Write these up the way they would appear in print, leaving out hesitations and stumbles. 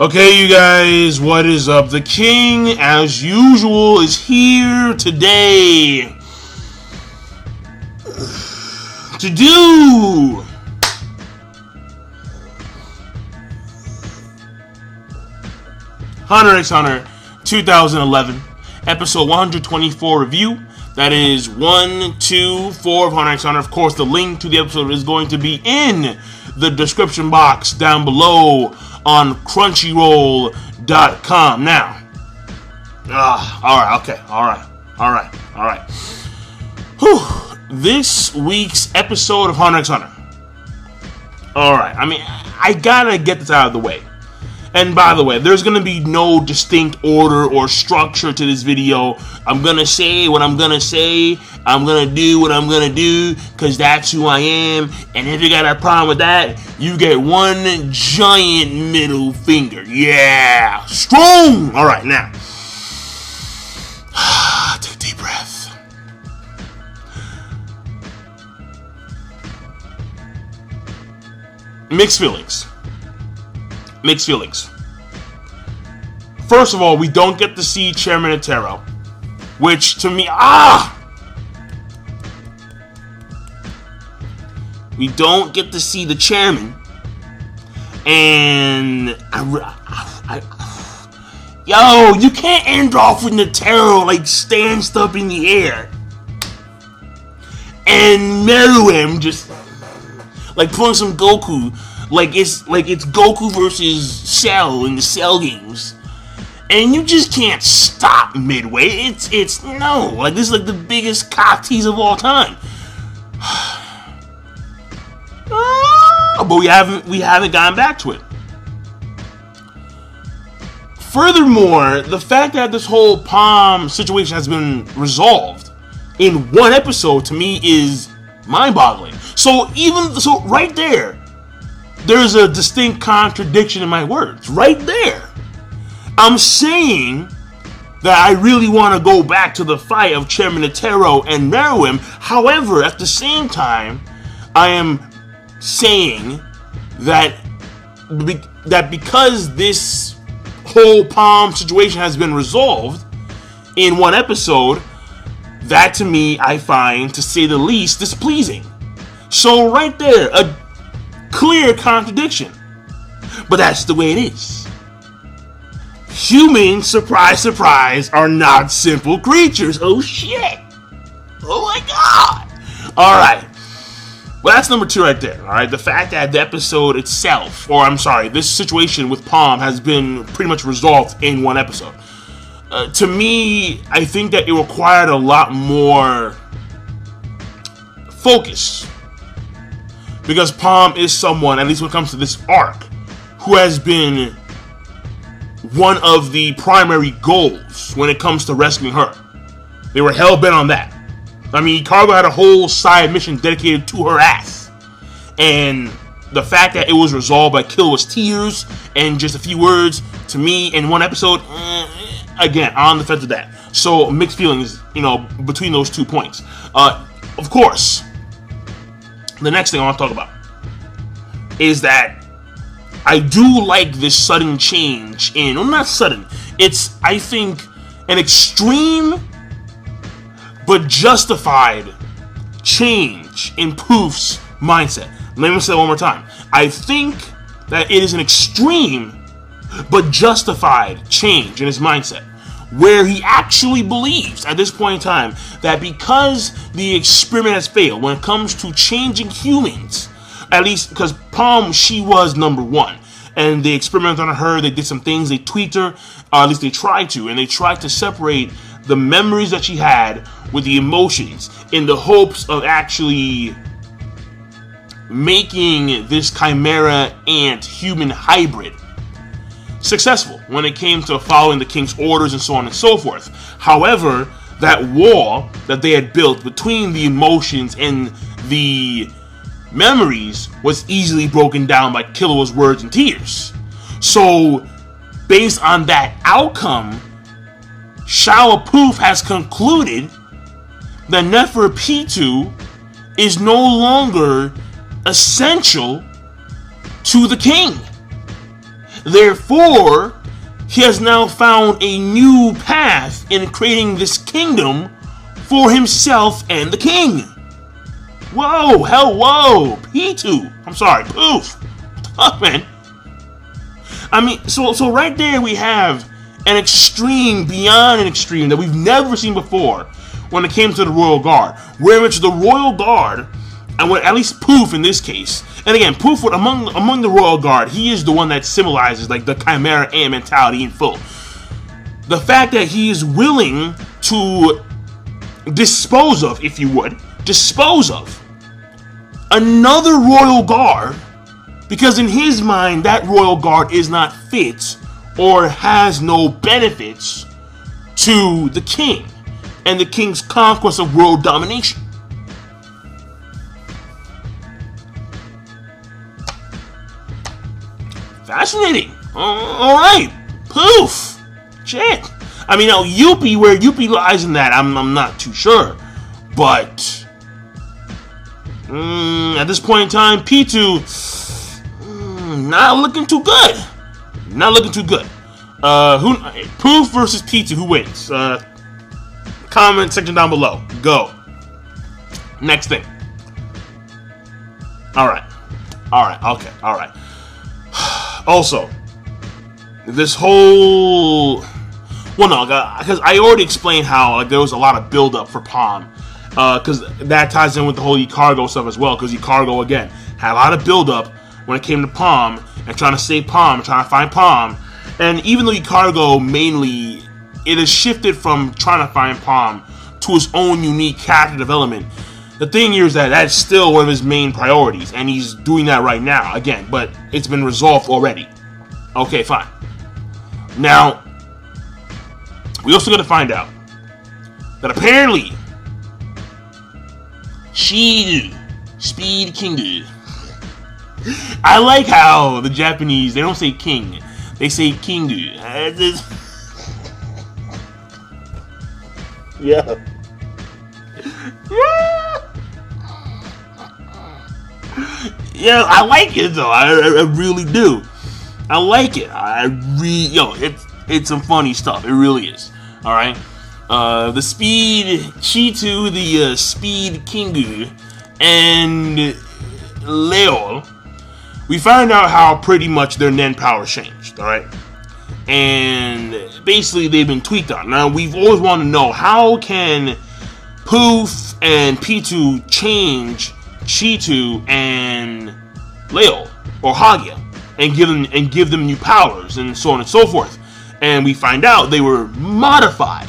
Okay, you guys, what is up? The King, as usual, is here today to do Hunter x Hunter 2011 episode 124 review. That is 1, 2, 4 of Hunter x Hunter. Of course, the link to the episode is going to be in the description box down below on Crunchyroll.com. Now, alright. This week's episode of Hunter x Hunter. Alright, I gotta get this out of the way. And by the way, there's going to be no distinct order or structure to this video. I'm going to say what I'm going to say. I'm going to do what I'm going to do because that's who I am. And if you got a problem with that, you get one giant middle finger. Yeah, strong. All right, now. Take a deep breath. Mixed feelings. First of all, we don't get to see Chairman Otero, which to me, we don't get to see the chairman, and yo, you can't end off with Otero like stands up in the air, and Meruem just like pulling some Goku. Like it's Goku versus Cell in the Cell games, and you just can't stop midway. It's no, like this is like the biggest cock tease of all time. But we haven't gotten back to it. Furthermore, the fact that this whole Palm situation has been resolved in one episode to me is mind-boggling. So right there. There's a distinct contradiction in my words. Right there. I'm saying that I really want to go back to the fight of Chairman Otero and Meruem. However, at the same time, I am saying that because this whole Palm situation has been resolved in one episode, that to me I find, to say the least, displeasing. So right there, a clear contradiction. But that's the way it is. Humans, surprise, surprise, are not simple creatures. Oh shit. Oh my god. Alright. Well, that's number 2 right there. Alright. The fact that the episode itself, this situation with Palm has been pretty much resolved in one episode. To me, I think that it required a lot more focus. Because Palm is someone, at least when it comes to this arc, who has been one of the primary goals when it comes to rescuing her. They were hell-bent on that. Cargo had a whole side mission dedicated to her ass. And the fact that it was resolved by Killwa's tears and just a few words, to me, in one episode, again, on the fence with that. So, mixed feelings, between those 2 points. Of course, the next thing I want to talk about is that I do like this sudden change in, well, not sudden, it's, I think, an extreme but justified change in Poof's mindset. Let me say it one more time. I think that it is an extreme but justified change in his mindset, where he actually believes at this point in time that because the experiment has failed when it comes to changing humans, at least because Palm, she was number 1, and they experimented on her, they did some things, they tweaked her, at least they tried to, and they tried to separate the memories that she had with the emotions in the hopes of actually making this chimera ant human hybrid successful when it came to following the king's orders and so on and so forth. However, that wall that they had built between the emotions and the memories was easily broken down by Killwa's words and tears. So, based on that outcome, Shawa Poof has concluded that Neferpitu is no longer essential to the king. Therefore, he has now found a new path in creating this kingdom for himself and the king. Whoa, hell, whoa, P2. I'm sorry, poof. Tough, man. I mean, so right there we have an extreme beyond an extreme that we've never seen before when it came to the Royal Guard. Where which the Royal Guard, and when, at least Poof in this case, and again, Poof among the Royal Guard, he is the one that symbolizes like the Chimera Ant mentality in full. The fact that he is willing to dispose of, if you would, another Royal Guard, because in his mind that Royal Guard is not fit or has no benefits to the king and the king's conquest of world domination. Fascinating. All right, Poof. Shit. I mean, now Yuppie, where Yuppie lies in that, I'm not too sure, but at this point in time, P2 not looking too good. Not looking too good. Poof versus P2, who wins? Comment section down below. Go. Next thing. Alright. Okay. Alright. Also, this whole... Well, no, because I already explained how like there was a lot of build-up for Palm. Because that ties in with the whole E-Cargo stuff as well. Because E-Cargo, again, had a lot of build-up when it came to Palm and trying to save Palm, trying to find Palm. And even though E-Cargo mainly, it has shifted from trying to find Palm to his own unique character development. The thing here is that that's still one of his main priorities, and he's doing that right now, again, but it's been resolved already. Okay, fine. Now, we also got to find out that apparently, Speed King. I like how the Japanese, they don't say king, they say Kingu. Yeah. Yeah, I like it though. I really do. I like it. It's some funny stuff. It really is. All right. The Speed Chitu, the Speed Kingu, and Leol. We find out how pretty much their Nen power changed. All right. And basically they've been tweaked on. Now we've always wanted to know how can Poof and P2 change Chitu and Leo or Hagia and give them new powers and so on and so forth. And we find out they were modified.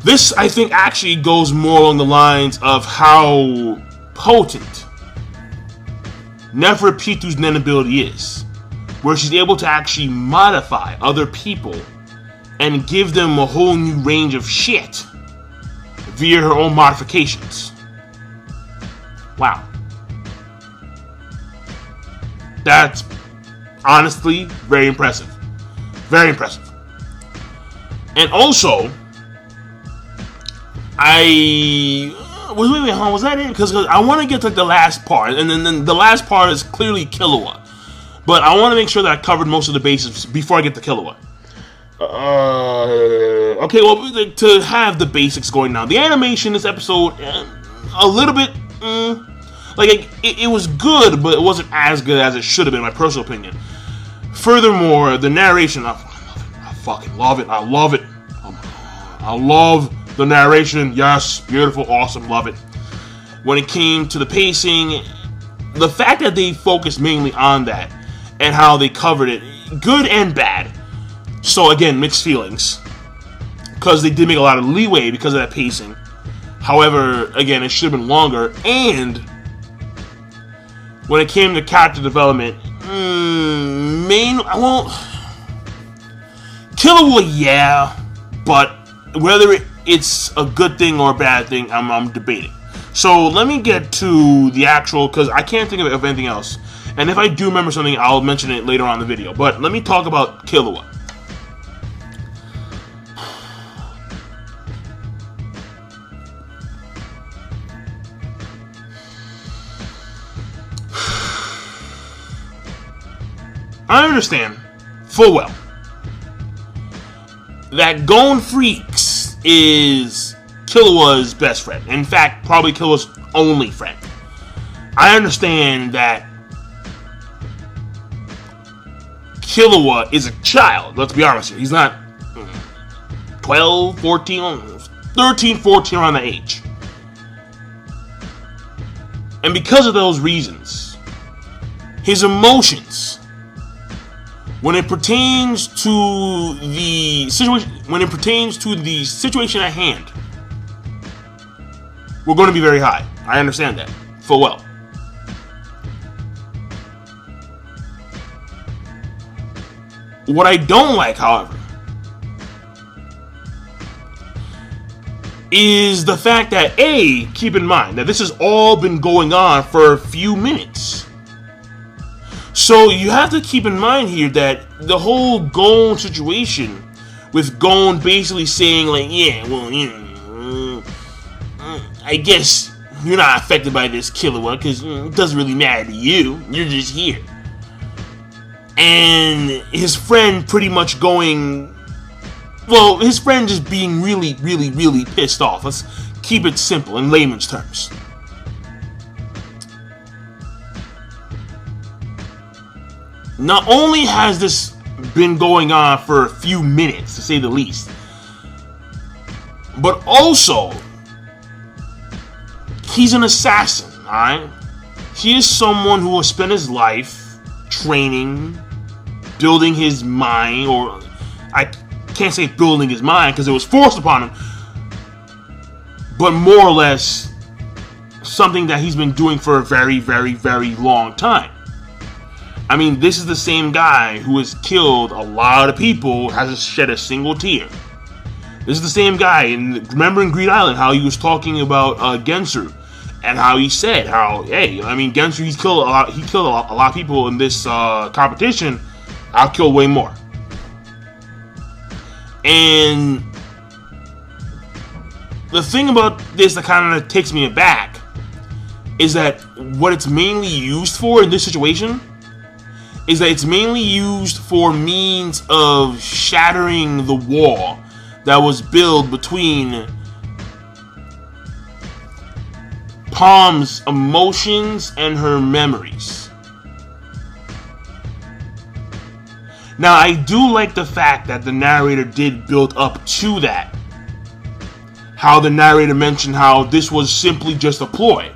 This, I think, actually goes more along the lines of how potent Nefertiti's Nen ability is, where she's able to actually modify other people and give them a whole new range of shit via her own modifications. Wow. That's honestly very impressive. Very impressive. And also, was that it? Because I want to get to the last part, and then the last part is clearly Killua. But I want to make sure that I covered most of the bases before I get to Killua. Okay, well, to have the basics going now. The animation in this episode, a little bit, like, it was good, but it wasn't as good as it should have been, in my personal opinion. Furthermore, the narration, I fucking love it. I love it. I love the narration. Yes, beautiful, awesome, love it. When it came to the pacing, the fact that they focused mainly on that and how they covered it, good and bad. So again, mixed feelings, because they did make a lot of leeway because of that pacing. However, again, it should have been longer. And when it came to character development, Killua, yeah, but whether it's a good thing or a bad thing, I'm debating. So let me get to the actual, because I can't think of anything else. And if I do remember something, I'll mention it later on in the video. But let me talk about Killua. I understand full well that Gon Freaks is Killua's best friend. In fact, probably Killua's only friend. I understand that Killua is a child. Let's be honest here. He's not 12, 14, 13, 14 around that age. And because of those reasons, his emotions, when it pertains to the situation at hand, we're going to be very high. I understand that full well. What I don't like, however, is the fact that, keep in mind that this has all been going on for a few minutes. So you have to keep in mind here that the whole Gon situation, with Gon basically saying like, yeah, well, I guess you're not affected by this, Killua, because it doesn't really matter to you. You're just here. And his friend pretty much going, well, his friend just being really, really, really pissed off. Let's keep it simple in layman's terms. Not only has this been going on for a few minutes, to say the least, but also, he's an assassin, alright? He is someone who will spend his life training, building his mind, or I can't say building his mind because it was forced upon him, but more or less something that he's been doing for a very, very, very long time. I mean, this is the same guy who has killed a lot of people, hasn't shed a single tear. This is the same guy, and remember in Greed Island how he was talking about Gensu, and how he said how, hey, I mean, Gensu, he killed a lot of people in this competition. I'll kill way more. And the thing about this that kind of takes me aback is that what it's mainly used for in this situation is that it's mainly used for means of shattering the wall that was built between Palm's emotions and her memories. Now, I do like the fact that the narrator did build up to that. How the narrator mentioned how this was simply just a ploy.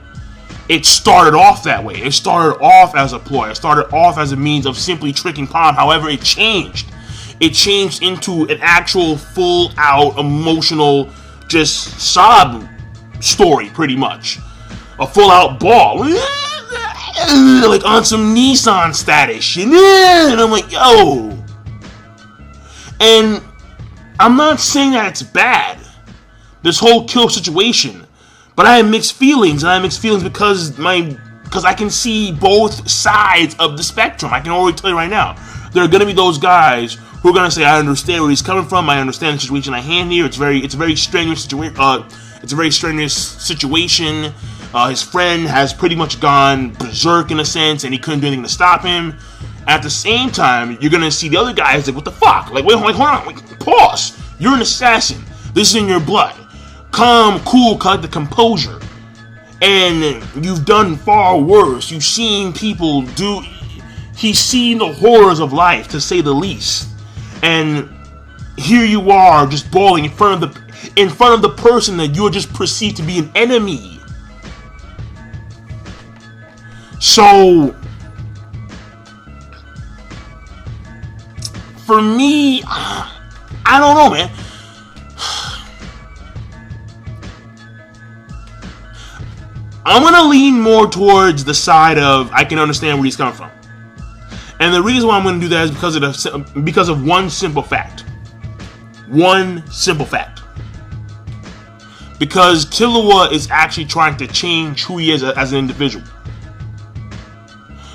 It started off that way. It started off as a ploy. It started off as a means of simply tricking Palm. However, it changed. It changed into an actual full-out emotional, just sob story, pretty much. A full-out bawl. Like on some Nissan status. And I'm like, yo. And I'm not saying that it's bad, this whole kill situation. But I have mixed feelings, and I have mixed feelings because I can see both sides of the spectrum. I can already tell you right now. There are going to be those guys who are going to say, I understand where he's coming from. I understand the situation at hand here. It's a very strenuous situation. His friend has pretty much gone berserk in a sense, and he couldn't do anything to stop him. At the same time, you're going to see the other guys like, what the fuck? Like, wait, hold on. Wait, pause. You're an assassin. This is in your blood. Calm, cool, collect the composure. And you've done far worse. You've seen people do... He's seen the horrors of life, to say the least. And here you are, just bawling in front of the person that you're just perceived to be an enemy. So, for me, I don't know, man. I'm going to lean more towards the side of I can understand where he's coming from. And the reason why I'm going to do that is because of one simple fact. One simple fact. Because Killua is actually trying to change who he is as an individual.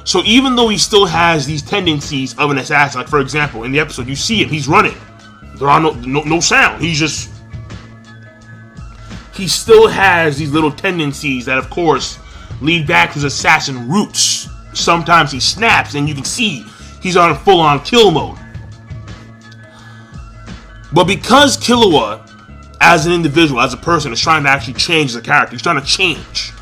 So even though he still has these tendencies of an assassin, like for example, in the episode you see him, he's running. There are no sound. He still has these little tendencies that, of course, lead back to his assassin roots. Sometimes he snaps, and you can see He's on full-on kill mode. But because Killua, as an individual, as a person, is trying to actually change the character, he's trying to change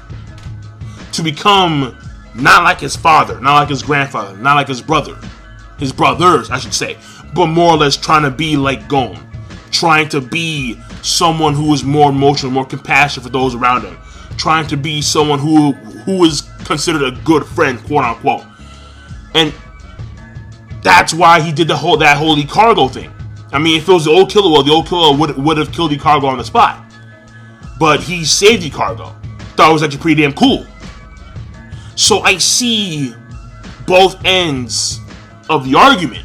to become not like his father, not like his grandfather, not like his brothers, I should say, but more or less trying to be like Gon, trying to be someone who is more emotional, more compassionate for those around him, trying to be someone who is considered a good friend, quote unquote. And that's why he did that holy cargo thing. I mean, if it was the old Killua would have killed the cargo on the spot. But he saved the cargo. Thought it was actually pretty damn cool. So I see both ends of the argument.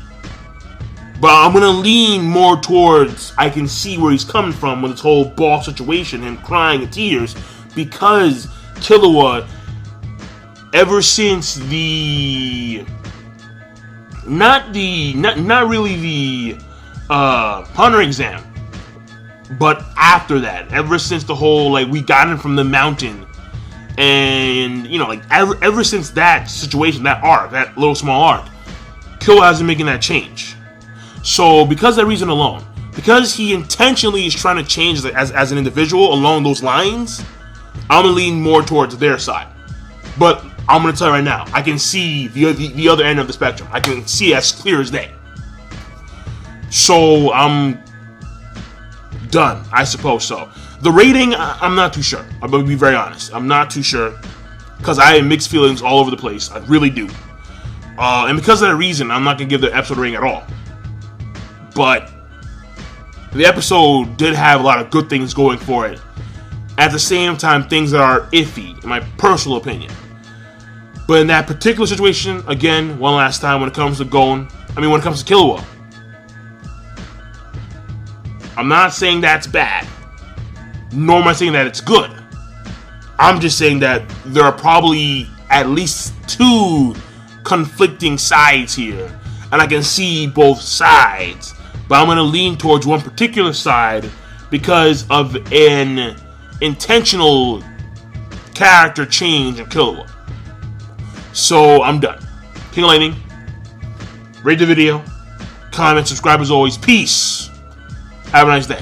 But I'm going to lean more towards I can see where he's coming from with this whole ball situation, him crying in tears, because Killua, ever since the... Not really the Hunter exam, but after that, ever since the whole, like, we got him from the mountain, and, you know, like, ever since that situation, that arc, that little small arc, Killua hasn't been making that change. So, because of that reason alone, because he intentionally is trying to change as an individual along those lines, I'm going to lean more towards their side. But I'm going to tell you right now, I can see the other end of the spectrum. I can see it as clear as day. So, I'm done, I suppose so. The rating, I'm not too sure. I'm going to be very honest. I'm not too sure, because I have mixed feelings all over the place. I really do. And because of that reason, I'm not going to give the episode a rating at all. But the episode did have a lot of good things going for it. At the same time, things that are iffy, in my personal opinion. But in that particular situation, again, one last time, when it comes to when it comes to Killua, I'm not saying that's bad, nor am I saying that it's good. I'm just saying that there are probably at least two conflicting sides here, and I can see both sides, but I'm going to lean towards one particular side because of an intentional character change in Killua. So, I'm done. King of Lightning, rate the video, comment, subscribe as always. Peace. Have a nice day.